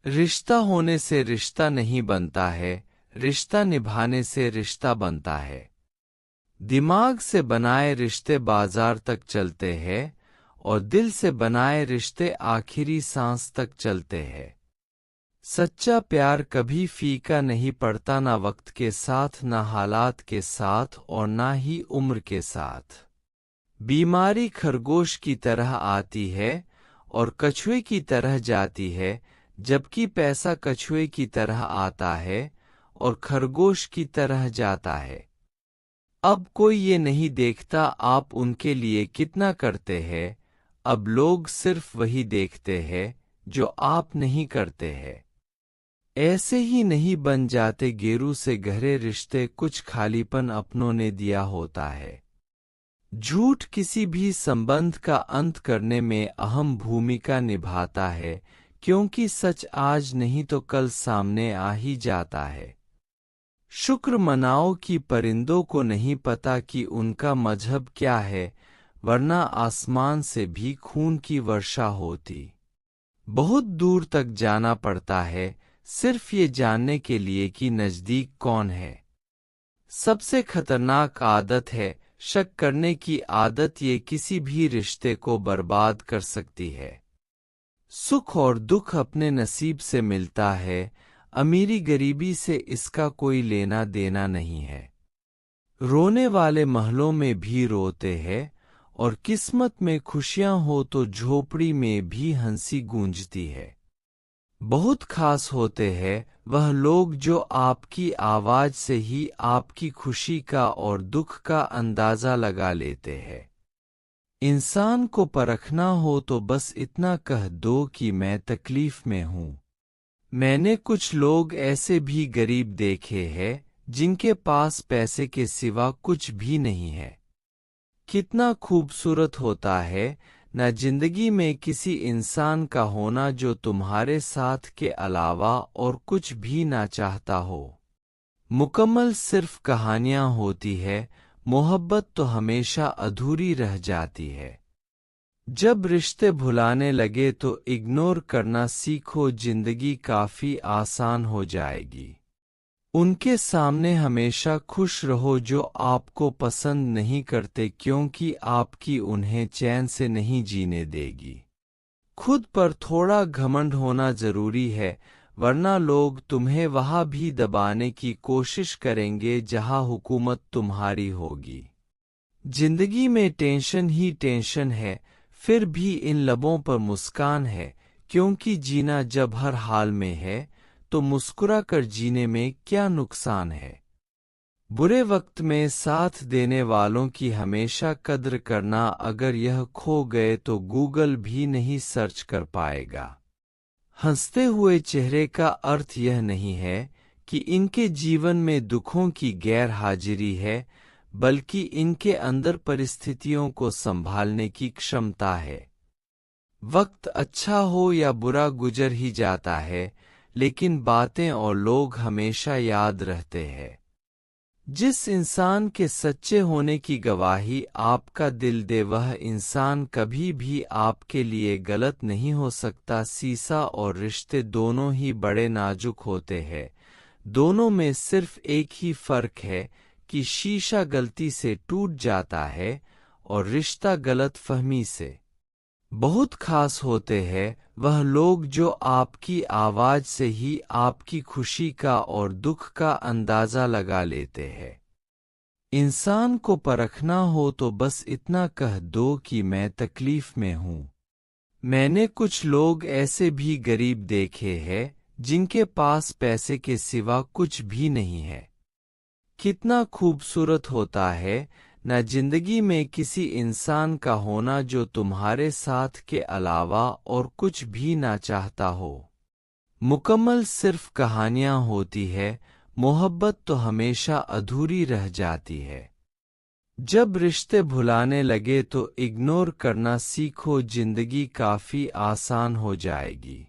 रिश्ता होने से रिश्ता नहीं बनता है, रिश्ता निभाने से रिश्ता बनता है। दिमाग से बनाए रिश्ते बाजार तक चलते हैं और दिल से बनाए रिश्ते आखिरी सांस तक चलते हैं। सच्चा प्यार कभी फीका नहीं पड़ता, ना वक्त के साथ, ना हालात के साथ और ना ही उम्र के साथ। बीमारी खरगोश की तरह आती है और कछुए की तरह जाती है, जबकि पैसा कछुए की तरह आता है और खरगोश की तरह जाता है। अब कोई ये नहीं देखता आप उनके लिए कितना करते हैं, अब लोग सिर्फ वही देखते हैं जो आप नहीं करते हैं। ऐसे ही नहीं बन जाते गेरू से गहरे रिश्ते, कुछ खालीपन अपनों ने दिया होता है। झूठ किसी भी संबंध का अंत करने में अहम भूमिका निभाता है, क्योंकि सच आज नहीं तो कल सामने आ ही जाता है। शुक्र मनाओ कि परिंदों को नहीं पता कि उनका मजहब क्या है, वरना आसमान से भी खून की वर्षा होती। बहुत दूर तक जाना पड़ता है सिर्फ ये जानने के लिए कि नजदीक कौन है। सबसे खतरनाक आदत है शक करने की आदत, ये किसी भी रिश्ते को बर्बाद कर सकती है। सुख और दुख अपने नसीब से मिलता है, अमीरी गरीबी से इसका कोई लेना देना नहीं है। रोने वाले महलों में भी रोते हैं और किस्मत में खुशियां हो तो झोपड़ी में भी हंसी गूंजती है। बहुत खास होते हैं वह लोग जो आपकी आवाज से ही आपकी खुशी का और दुख का अंदाजा लगा लेते हैं। इंसान को परखना हो तो बस इतना कह दो कि मैं तकलीफ में हूं। मैंने कुछ लोग ऐसे भी गरीब देखे हैं जिनके पास पैसे के सिवा कुछ भी नहीं है। कितना खूबसूरत होता है न जिंदगी में किसी इंसान का होना जो तुम्हारे साथ के अलावा और कुछ भी ना चाहता हो। मुकम्मल सिर्फ कहानियां होती है, मोहब्बत तो हमेशा अधूरी रह जाती है। जब रिश्ते भुलाने लगे तो इग्नोर करना सीखो, जिंदगी काफी आसान हो जाएगी। उनके सामने हमेशा खुश रहो जो आपको पसंद नहीं करते, क्योंकि आपकी उन्हें चैन से नहीं जीने देगी। खुद पर थोड़ा घमंड होना जरूरी है, वरना लोग तुम्हें वहां भी दबाने की कोशिश करेंगे जहां हुकूमत तुम्हारी होगी। जिंदगी में टेंशन ही टेंशन है, फिर भी इन लबों पर मुस्कान है, क्योंकि जीना जब हर हाल में है तो मुस्कुरा कर जीने में क्या नुकसान है। बुरे वक्त में साथ देने वालों की हमेशा कद्र करना, अगर यह खो गए तो गूगल भी नहीं सर्च कर पाएगा। हंसते हुए चेहरे का अर्थ यह नहीं है कि इनके जीवन में दुखों की गैर हाजिरी है, बल्कि इनके अंदर परिस्थितियों को संभालने की क्षमता है। वक्त अच्छा हो या बुरा गुजर ही जाता है, लेकिन बातें और लोग हमेशा याद रहते हैं। जिस इंसान के सच्चे होने की गवाही आपका दिल दे, वह इंसान कभी भी आपके लिए गलत नहीं हो सकता। शीशा और रिश्ते दोनों ही बड़े नाजुक होते हैं, दोनों में सिर्फ एक ही फर्क है कि शीशा गलती से टूट जाता है और रिश्ता गलतफहमी से। बहुत खास होते हैं वह लोग जो आपकी आवाज से ही आपकी खुशी का और दुख का अंदाजा लगा लेते हैं। इंसान को परखना हो तो बस इतना कह दो कि मैं तकलीफ में हूं। मैंने कुछ लोग ऐसे भी गरीब देखे हैं जिनके पास पैसे के सिवा कुछ भी नहीं है। कितना खूबसूरत होता है न जिंदगी में किसी इंसान का होना जो तुम्हारे साथ के अलावा और कुछ भी ना चाहता हो। मुकम्मल सिर्फ कहानियां होती है, मोहब्बत तो हमेशा अधूरी रह जाती है। जब रिश्ते भुलाने लगे तो इग्नोर करना सीखो, जिंदगी काफी आसान हो जाएगी।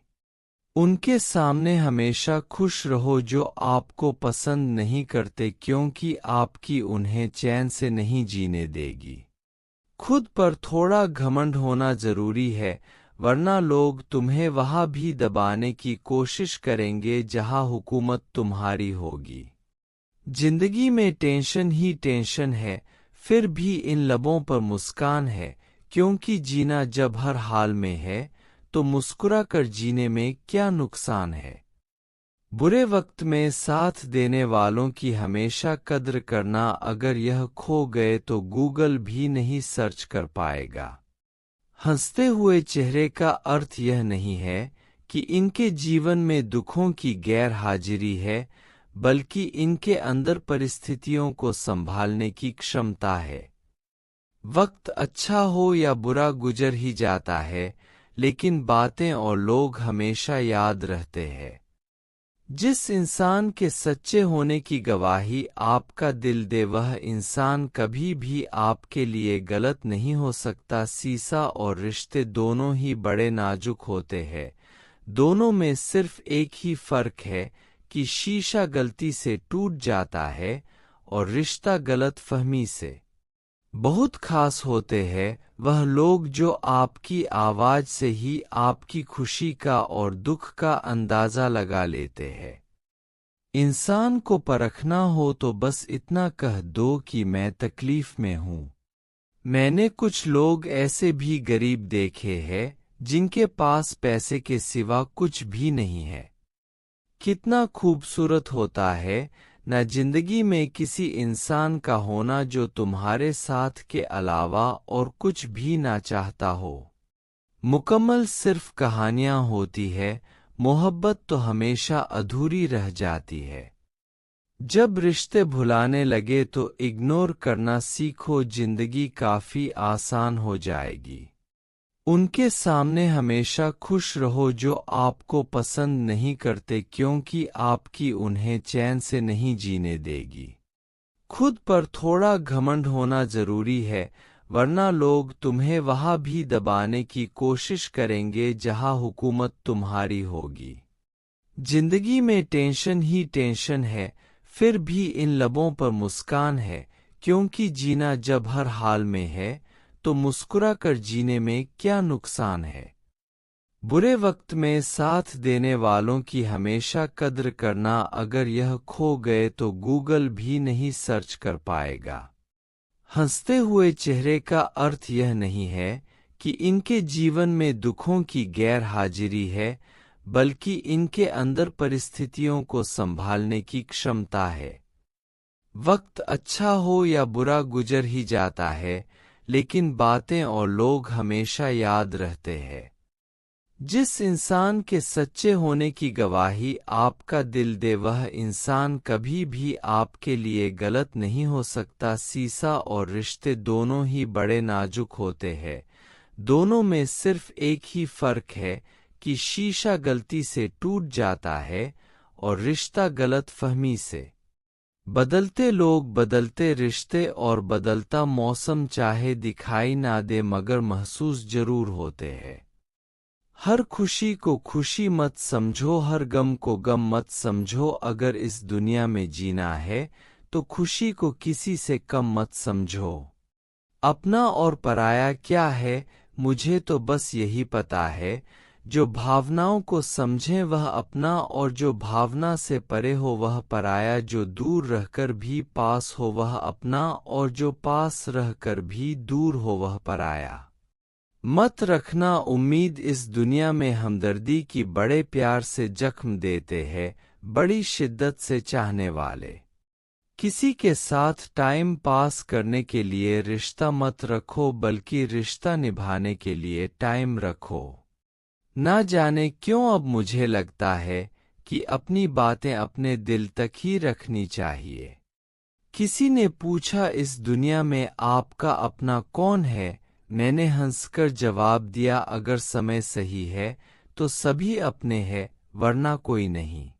उनके सामने हमेशा खुश रहो जो आपको पसंद नहीं करते, क्योंकि आपकी उन्हें चैन से नहीं जीने देगी। खुद पर थोड़ा घमंड होना जरूरी है, वरना लोग तुम्हें वहां भी दबाने की कोशिश करेंगे जहां हुकूमत तुम्हारी होगी। जिंदगी में टेंशन ही टेंशन है, फिर भी इन लबों पर मुस्कान है, क्योंकि जीना जब हर हाल में है तो मुस्कुरा कर जीने में क्या नुकसान है। बुरे वक्त में साथ देने वालों की हमेशा कद्र करना, अगर यह खो गए तो गूगल भी नहीं सर्च कर पाएगा। हंसते हुए चेहरे का अर्थ यह नहीं है कि इनके जीवन में दुखों की गैर हाजिरी है, बल्कि इनके अंदर परिस्थितियों को संभालने की क्षमता है। वक्त अच्छा हो या बुरा गुजर ही जाता है, लेकिन बातें और लोग हमेशा याद रहते हैं। जिस इंसान के सच्चे होने की गवाही आपका दिल दे, वह इंसान कभी भी आपके लिए गलत नहीं हो सकता। शीशा और रिश्ते दोनों ही बड़े नाजुक होते हैं। दोनों में सिर्फ एक ही फर्क है कि शीशा गलती से टूट जाता है और रिश्ता गलतफहमी से। बहुत खास होते हैं वह लोग जो आपकी आवाज से ही आपकी खुशी का और दुख का अंदाजा लगा लेते हैं। इंसान को परखना हो तो बस इतना कह दो कि मैं तकलीफ में हूं। मैंने कुछ लोग ऐसे भी गरीब देखे हैं जिनके पास पैसे के सिवा कुछ भी नहीं है। कितना खूबसूरत होता है न जिंदगी में किसी इंसान का होना जो तुम्हारे साथ के अलावा और कुछ भी ना चाहता हो। मुकम्मल सिर्फ कहानियां होती है, मोहब्बत तो हमेशा अधूरी रह जाती है। जब रिश्ते भुलाने लगे तो इग्नोर करना सीखो, जिंदगी काफी आसान हो जाएगी। उनके सामने हमेशा खुश रहो जो आपको पसंद नहीं करते, क्योंकि आपकी उन्हें चैन से नहीं जीने देगी। खुद पर थोड़ा घमंड होना जरूरी है, वरना लोग तुम्हें वहां भी दबाने की कोशिश करेंगे जहां हुकूमत तुम्हारी होगी। जिंदगी में टेंशन ही टेंशन है, फिर भी इन लबों पर मुस्कान है, क्योंकि जीना जब हर हाल में है तो मुस्कुरा कर जीने में क्या नुकसान है। बुरे वक्त में साथ देने वालों की हमेशा कद्र करना, अगर यह खो गए तो गूगल भी नहीं सर्च कर पाएगा। हंसते हुए चेहरे का अर्थ यह नहीं है कि इनके जीवन में दुखों की गैर हाजिरी है, बल्कि इनके अंदर परिस्थितियों को संभालने की क्षमता है। वक्त अच्छा हो या बुरा गुजर ही जाता है, लेकिन बातें और लोग हमेशा याद रहते हैं। जिस इंसान के सच्चे होने की गवाही आपका दिल दे, वह इंसान कभी भी आपके लिए गलत नहीं हो सकता। शीशा और रिश्ते दोनों ही बड़े नाजुक होते हैं। दोनों में सिर्फ एक ही फर्क है कि शीशा गलती से टूट जाता है और रिश्ता गलतफहमी से। बदलते लोग, बदलते रिश्ते और बदलता मौसम चाहे दिखाई ना दे मगर महसूस जरूर होते हैं। हर खुशी को खुशी मत समझो, हर गम को गम मत समझो। अगर इस दुनिया में जीना है तो खुशी को किसी से कम मत समझो। अपना और पराया क्या है, मुझे तो बस यही पता है। जो भावनाओं को समझे वह अपना, और जो भावना से परे हो वह पराया। जो दूर रहकर भी पास हो वह अपना, और जो पास रहकर भी दूर हो वह पराया। मत रखना उम्मीद, इस दुनिया में हमदर्दी की बड़े प्यार से जख्म देते हैं, बड़ी शिद्दत से चाहने वाले। किसी के साथ टाइम पास करने के लिए रिश्ता मत रखो, बल्कि रिश्ता निभाने के लिए टाइम रखो। ना जाने क्यों अब मुझे लगता है कि अपनी बातें अपने दिल तक ही रखनी चाहिए। किसी ने पूछा इस दुनिया में आपका अपना कौन है, मैंने हंसकर जवाब दिया अगर समय सही है तो सभी अपने हैं, वरना कोई नहीं।